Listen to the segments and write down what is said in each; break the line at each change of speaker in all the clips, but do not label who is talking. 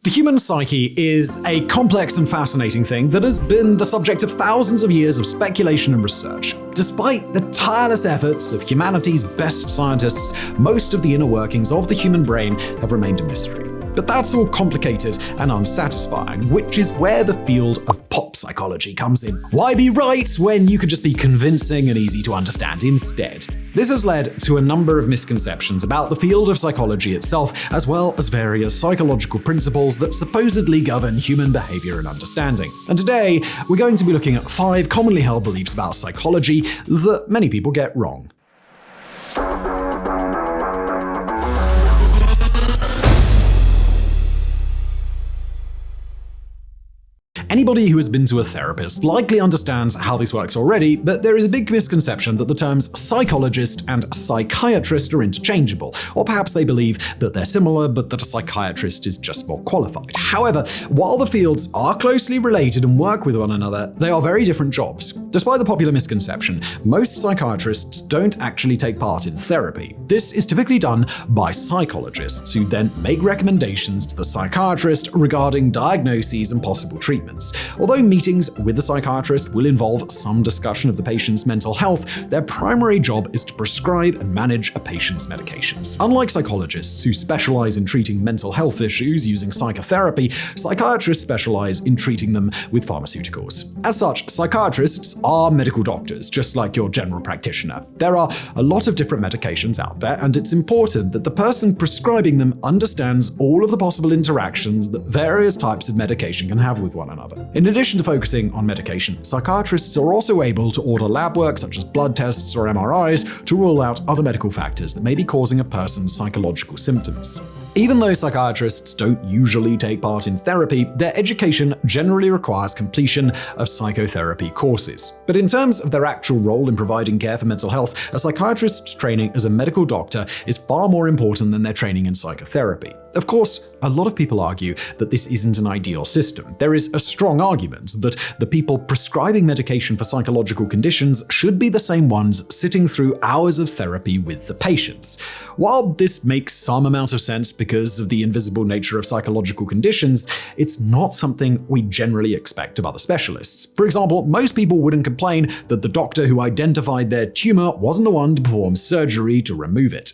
The human psyche is a complex and fascinating thing that has been the subject of thousands of years of speculation and research. Despite the tireless efforts of humanity's best scientists, most of the inner workings of the human brain have remained a mystery. But that's all complicated and unsatisfying, which is where the field of pop psychology comes in. Why be right when you could just be convincing and easy to understand instead? This has led to a number of misconceptions about the field of psychology itself, as well as various psychological principles that supposedly govern human behavior and understanding. And today, we're going to be looking at 5 commonly held beliefs about psychology that many people get wrong. Anybody who has been to a therapist likely understands how this works already, but there is a big misconception that the terms psychologist and psychiatrist are interchangeable, or perhaps they believe that they're similar, but that a psychiatrist is just more qualified. However, while the fields are closely related and work with one another, they are very different jobs. Despite the popular misconception, most psychiatrists don't actually take part in therapy. This is typically done by psychologists, who then make recommendations to the psychiatrist regarding diagnoses and possible treatments. Although meetings with the psychiatrist will involve some discussion of the patient's mental health, their primary job is to prescribe and manage a patient's medications. Unlike psychologists who specialize in treating mental health issues using psychotherapy, psychiatrists specialize in treating them with pharmaceuticals. As such, psychiatrists are medical doctors, just like your general practitioner. There are a lot of different medications out there, and it's important that the person prescribing them understands all of the possible interactions that various types of medication can have with one another. In addition to focusing on medication, psychiatrists are also able to order lab work such as blood tests or MRIs to rule out other medical factors that may be causing a person's psychological symptoms. Even though psychiatrists don't usually take part in therapy, their education generally requires completion of psychotherapy courses. But in terms of their actual role in providing care for mental health, a psychiatrist's training as a medical doctor is far more important than their training in psychotherapy. Of course, a lot of people argue that this isn't an ideal system. There is a strong argument that the people prescribing medication for psychological conditions should be the same ones sitting through hours of therapy with the patients. While this makes some amount of sense because of the invisible nature of psychological conditions, it's not something we generally expect of other specialists. For example, most people wouldn't complain that the doctor who identified their tumor wasn't the one to perform surgery to remove it.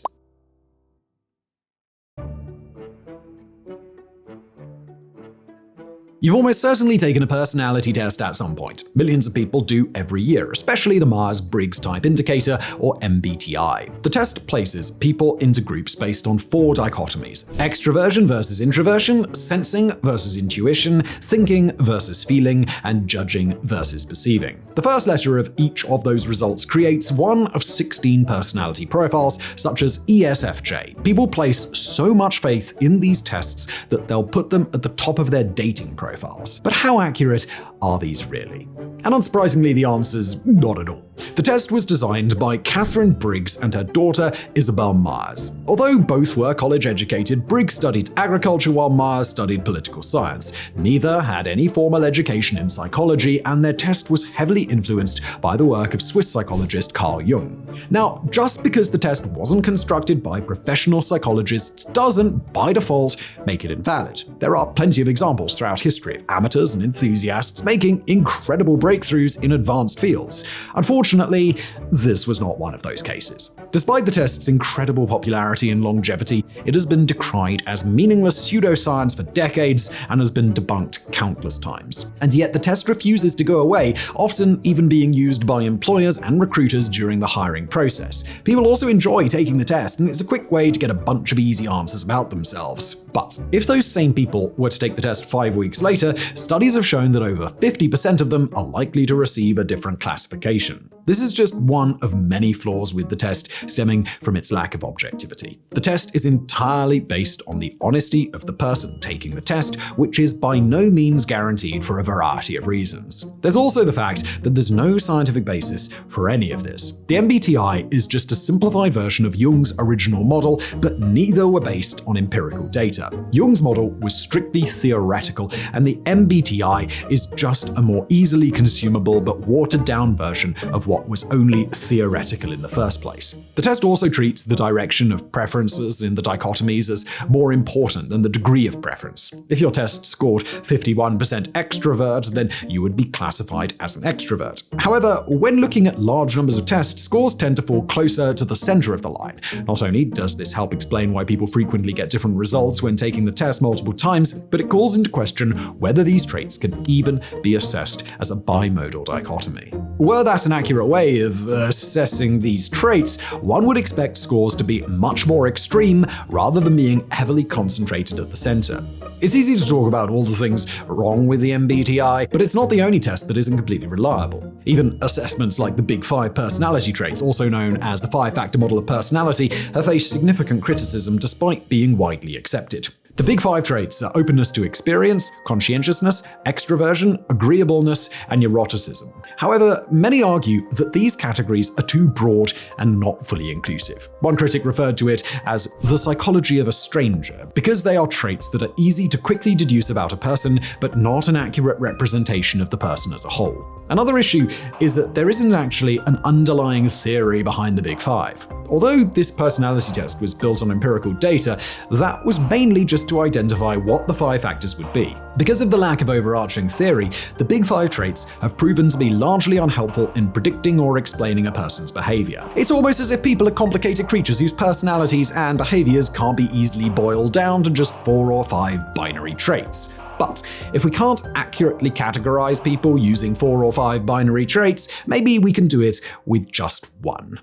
You've almost certainly taken a personality test at some point. Millions of people do every year, especially the Myers-Briggs Type Indicator, or MBTI. The test places people into groups based on 4 dichotomies: extroversion versus introversion, sensing versus intuition, thinking versus feeling, and judging versus perceiving. The first letter of each of those results creates one of 16 personality profiles, such as ESFJ. People place so much faith in these tests that they'll put them at the top of their dating profiles. But how accurate are these really? And unsurprisingly, the answer's not at all. The test was designed by Catherine Briggs and her daughter, Isabel Myers. Although both were college-educated, Briggs studied agriculture while Myers studied political science. Neither had any formal education in psychology, and their test was heavily influenced by the work of Swiss psychologist Carl Jung. Now, just because the test wasn't constructed by professional psychologists doesn't, by default, make it invalid. There are plenty of examples throughout history of amateurs and enthusiasts making incredible breakthroughs in advanced fields. Unfortunately, this was not one of those cases. Despite the test's incredible popularity and longevity, it has been decried as meaningless pseudoscience for decades and has been debunked countless times. And yet the test refuses to go away, often even being used by employers and recruiters during the hiring process. People also enjoy taking the test, and it's a quick way to get a bunch of easy answers about themselves. But if those same people were to take the test 5 weeks later, studies have shown that over 50% of them are likely to receive a different classification. This is just one of many flaws with the test, stemming from its lack of objectivity. The test is entirely based on the honesty of the person taking the test, which is by no means guaranteed for a variety of reasons. There's also the fact that there's no scientific basis for any of this. The MBTI is just a simplified version of Jung's original model, but neither were based on empirical data. Jung's model was strictly theoretical, and the MBTI is just a more easily consumable but watered-down version of what what was only theoretical in the first place. The test also treats the direction of preferences in the dichotomies as more important than the degree of preference. If your test scored 51% extrovert, then you would be classified as an extrovert. However, when looking at large numbers of tests, scores tend to fall closer to the center of the line. Not only does this help explain why people frequently get different results when taking the test multiple times, but it calls into question whether these traits can even be assessed as a bimodal dichotomy. Were that an accurate way of assessing these traits, one would expect scores to be much more extreme rather than being heavily concentrated at the center. It's easy to talk about all the things wrong with the MBTI, but it's not the only test that isn't completely reliable. Even assessments like the Big Five personality traits, also known as the five-factor model of personality, have faced significant criticism despite being widely accepted. The Big Five traits are openness to experience, conscientiousness, extroversion, agreeableness, and neuroticism. However, many argue that these categories are too broad and not fully inclusive. One critic referred to it as the psychology of a stranger, because they are traits that are easy to quickly deduce about a person, but not an accurate representation of the person as a whole. Another issue is that there isn't actually an underlying theory behind the Big Five. Although this personality test was built on empirical data, that was mainly just to identify what the five factors would be. Because of the lack of overarching theory, the Big Five traits have proven to be largely unhelpful in predicting or explaining a person's behavior. It's almost as if people are complicated creatures whose personalities and behaviors can't be easily boiled down to just 4 or 5 binary traits. But if we can't accurately categorize people using 4 or 5 binary traits, maybe we can do it with just one.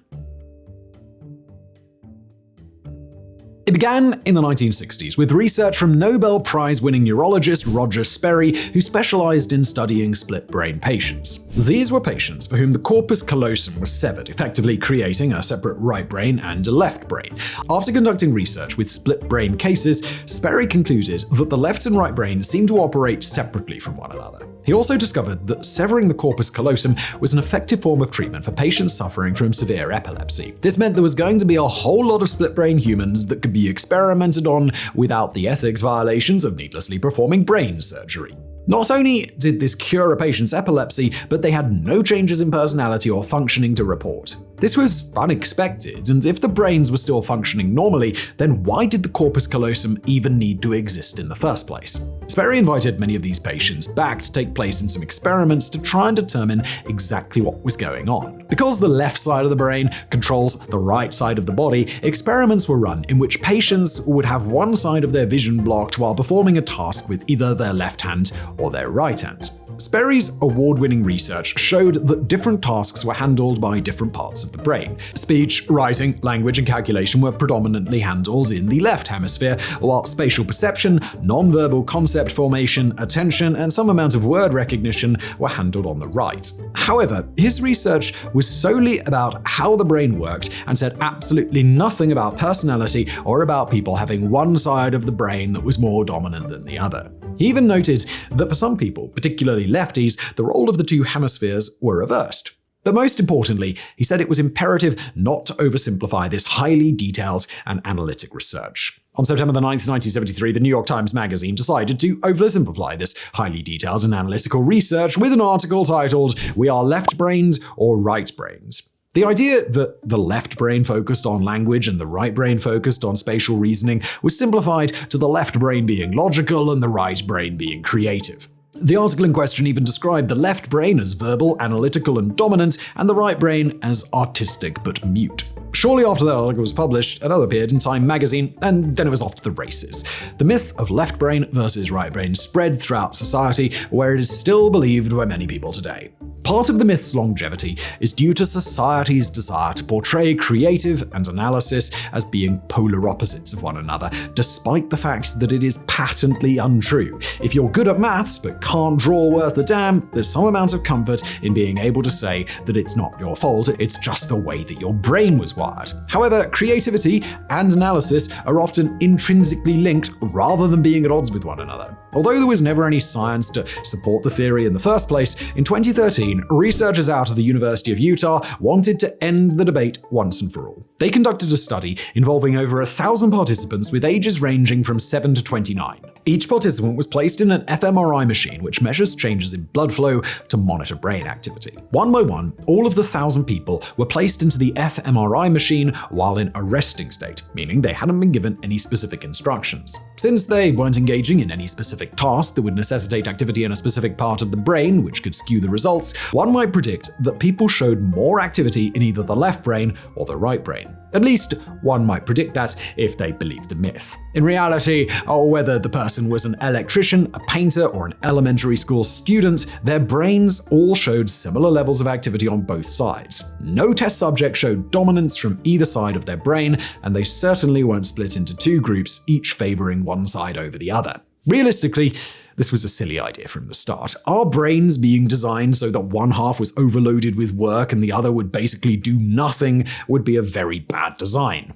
It began in the 1960s with research from Nobel Prize-winning neurologist Roger Sperry, who specialized in studying split-brain patients. These were patients for whom the corpus callosum was severed, effectively creating a separate right brain and a left brain. After conducting research with split-brain cases, Sperry concluded that the left and right brain seemed to operate separately from one another. He also discovered that severing the corpus callosum was an effective form of treatment for patients suffering from severe epilepsy. This meant there was going to be a whole lot of split-brain humans that could be experimented on without the ethics violations of needlessly performing brain surgery. Not only did this cure a patient's epilepsy, but they had no changes in personality or functioning to report. This was unexpected, and if the brains were still functioning normally, then why did the corpus callosum even need to exist in the first place? Sperry invited many of these patients back to take place in some experiments to try and determine exactly what was going on. Because the left side of the brain controls the right side of the body, experiments were run in which patients would have one side of their vision blocked while performing a task with either their left hand or their right hand. Sperry's award-winning research showed that different tasks were handled by different parts of the brain. Speech, writing, language, and calculation were predominantly handled in the left hemisphere, while spatial perception, non-verbal concept formation, attention, and some amount of word recognition were handled on the right. However, his research was solely about how the brain worked and said absolutely nothing about personality or about people having one side of the brain that was more dominant than the other. He even noted that for some people, particularly lefties, the role of the two hemispheres were reversed. But most importantly, he said it was imperative not to oversimplify this highly detailed and analytic research. On September 9, 1973, the New York Times Magazine decided to oversimplify this highly detailed and analytical research with an article titled, "We Are Left-Brained or Right-Brained?" The idea that the left brain focused on language and the right brain focused on spatial reasoning was simplified to the left brain being logical and the right brain being creative. The article in question even described the left brain as verbal, analytical, and dominant, and the right brain as artistic but mute. Shortly after that article was published, another appeared in Time magazine, and then it was off to the races. The myth of left brain versus right brain spread throughout society, where it is still believed by many people today. Part of the myth's longevity is due to society's desire to portray creative and analysis as being polar opposites of one another, despite the fact that it is patently untrue. If you're good at maths but can't draw worth a damn, there's some amount of comfort in being able to say that it's not your fault, it's just the way that your brain was wired. However, creativity and analysis are often intrinsically linked rather than being at odds with one another. Although there was never any science to support the theory in the first place, in 2013, researchers out of the University of Utah wanted to end the debate once and for all. They conducted a study involving over 1,000 participants with ages ranging from 7 to 29. Each participant was placed in an fMRI machine which measures changes in blood flow to monitor brain activity. One by one, all of the 1,000 people were placed into the fMRI machine while in a resting state, meaning they hadn't been given any specific instructions. Since they weren't engaging in any specific task that would necessitate activity in a specific part of the brain, which could skew the results, one might predict that people showed more activity in either the left brain or the right brain. At least one might predict that if they believed the myth. In reality, whether the person was an electrician, a painter, or an elementary school student, their brains all showed similar levels of activity on both sides. No test subject showed dominance from either side of their brain, and they certainly weren't split into two groups, each favoring one side over the other. Realistically, this was a silly idea from the start. Our brains being designed so that one half was overloaded with work and the other would basically do nothing would be a very bad design.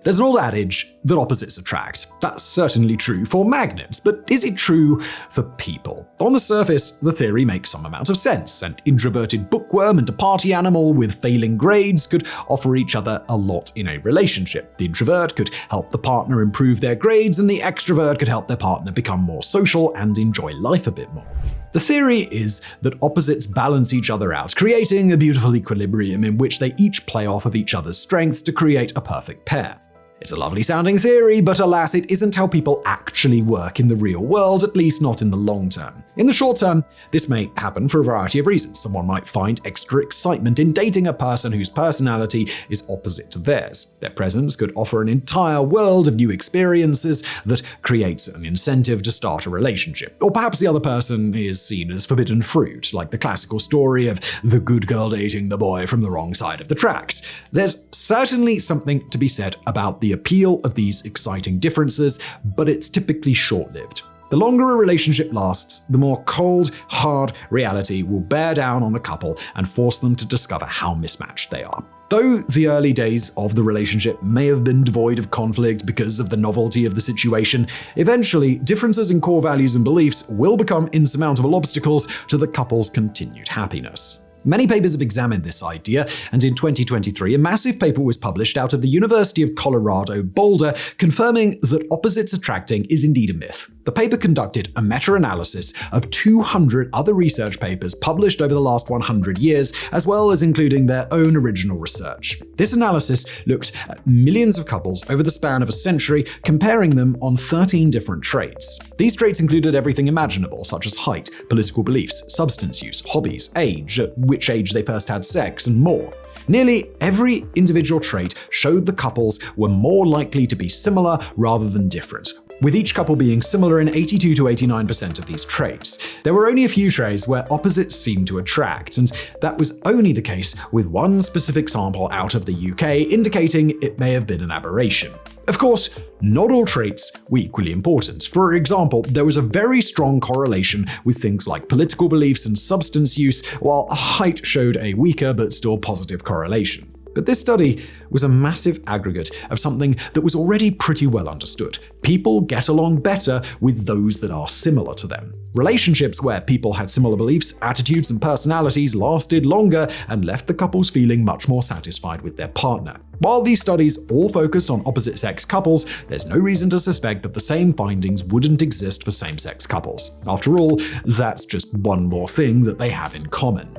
There's an old adage that opposites attract. That's certainly true for magnets, but is it true for people? On the surface, the theory makes some amount of sense. An introverted bookworm and a party animal with failing grades could offer each other a lot in a relationship. The introvert could help the partner improve their grades, and the extrovert could help their partner become more social and enjoy life a bit more. The theory is that opposites balance each other out, creating a beautiful equilibrium in which they each play off of each other's strengths to create a perfect pair. It's a lovely sounding theory, but alas, it isn't how people actually work in the real world, at least not in the long term. In the short term, this may happen for a variety of reasons. Someone might find extra excitement in dating a person whose personality is opposite to theirs. Their presence could offer an entire world of new experiences that creates an incentive to start a relationship. Or perhaps the other person is seen as forbidden fruit, like the classical story of the good girl dating the boy from the wrong side of the tracks. There's certainly something to be said about the appeal of these exciting differences, but it's typically short-lived. The longer a relationship lasts, the more cold, hard reality will bear down on the couple and force them to discover how mismatched they are. Though the early days of the relationship may have been devoid of conflict because of the novelty of the situation, eventually differences in core values and beliefs will become insurmountable obstacles to the couple's continued happiness. Many papers have examined this idea, and in 2023, a massive paper was published out of the University of Colorado Boulder confirming that opposites attracting is indeed a myth. The paper conducted a meta-analysis of 200 other research papers published over the last 100 years, as well as including their own original research. This analysis looked at millions of couples over the span of a century, comparing them on 13 different traits. These traits included everything imaginable, such as height, political beliefs, substance use, hobbies, age, which age they first had sex, and more. Nearly every individual trait showed the couples were more likely to be similar rather than different, with each couple being similar in 82 to 89% of these traits. There were only a few traits where opposites seemed to attract, and that was only the case with one specific sample out of the UK, indicating it may have been an aberration. Of course, not all traits were equally important. For example, there was a very strong correlation with things like political beliefs and substance use, while height showed a weaker but still positive correlation. But this study was a massive aggregate of something that was already pretty well understood. People get along better with those that are similar to them. Relationships where people had similar beliefs, attitudes, and personalities lasted longer and left the couples feeling much more satisfied with their partner. While these studies all focused on opposite-sex couples, there's no reason to suspect that the same findings wouldn't exist for same-sex couples. After all, that's just one more thing that they have in common.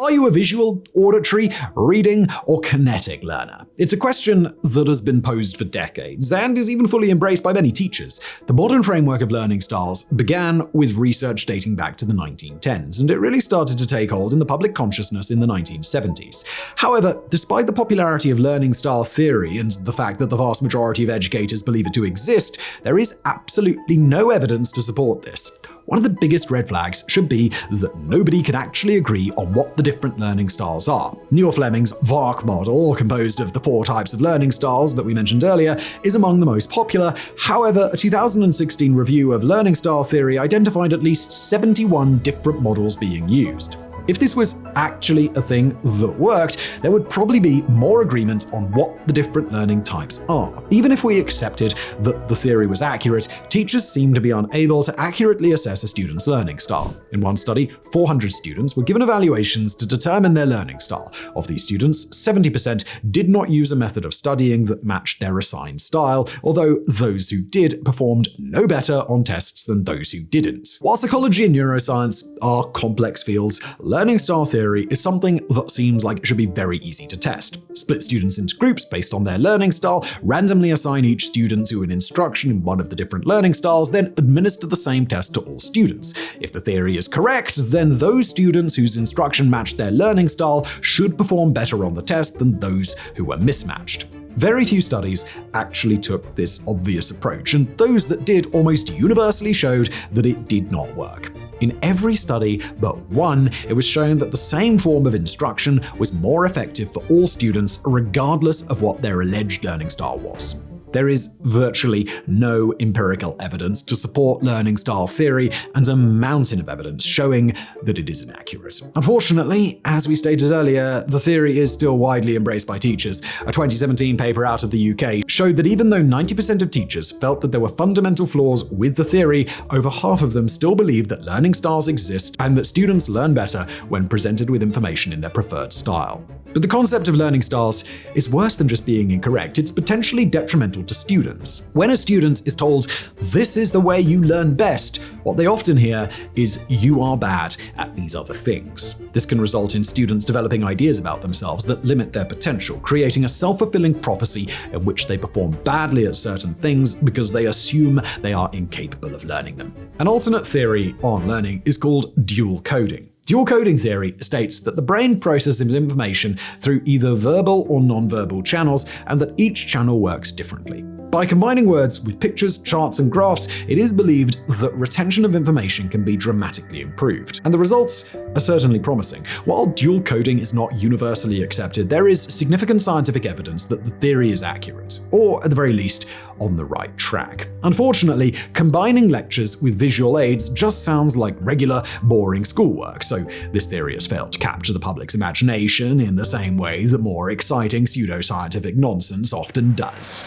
Are you a visual, auditory, reading, or kinetic learner? It's a question that has been posed for decades and is even fully embraced by many teachers. The modern framework of learning styles began with research dating back to the 1910s, and it really started to take hold in the public consciousness in the 1970s. However, despite the popularity of learning style theory and the fact that the vast majority of educators believe it to exist, there is absolutely no evidence to support this. One of the biggest red flags should be that nobody can actually agree on what the different learning styles are. Neil Fleming's VARK model, composed of the 4 types of learning styles that we mentioned earlier, is among the most popular. However, a 2016 review of learning style theory identified at least 71 different models being used. If this was actually a thing that worked, there would probably be more agreement on what the different learning types are. Even if we accepted that the theory was accurate, teachers seem to be unable to accurately assess a student's learning style. In one study, 400 students were given evaluations to determine their learning style. Of these students, 70% did not use a method of studying that matched their assigned style, although those who did performed no better on tests than those who didn't. While psychology and neuroscience are complex fields, learning style theory is something that seems like it should be very easy to test. Split students into groups based on their learning style, randomly assign each student to an instruction in one of the different learning styles, then administer the same test to all students. If the theory is correct, then those students whose instruction matched their learning style should perform better on the test than those who were mismatched. Very few studies actually took this obvious approach, and those that did almost universally showed that it did not work. In every study but one, it was shown that the same form of instruction was more effective for all students, regardless of what their alleged learning style was. There is virtually no empirical evidence to support learning style theory, and a mountain of evidence showing that it is inaccurate. Unfortunately, as we stated earlier, the theory is still widely embraced by teachers. A 2017 paper out of the UK showed that even though 90% of teachers felt that there were fundamental flaws with the theory, over half of them still believed that learning styles exist and that students learn better when presented with information in their preferred style. But the concept of learning styles is worse than just being incorrect. It's potentially detrimental to students. When a student is told, "This is the way you learn best," what they often hear is, "You are bad at these other things." This can result in students developing ideas about themselves that limit their potential, creating a self-fulfilling prophecy in which they perform badly at certain things because they assume they are incapable of learning them. An alternate theory on learning is called dual coding. Dual coding theory states that the brain processes information through either verbal or nonverbal channels, and that each channel works differently. By combining words with pictures, charts, and graphs, it is believed that retention of information can be dramatically improved. And the results are certainly promising. While dual coding is not universally accepted, there is significant scientific evidence that the theory is accurate, or at the very least, on the right track. Unfortunately, combining lectures with visual aids just sounds like regular, boring schoolwork, so this theory has failed to capture the public's imagination in the same way that more exciting pseudoscientific nonsense often does.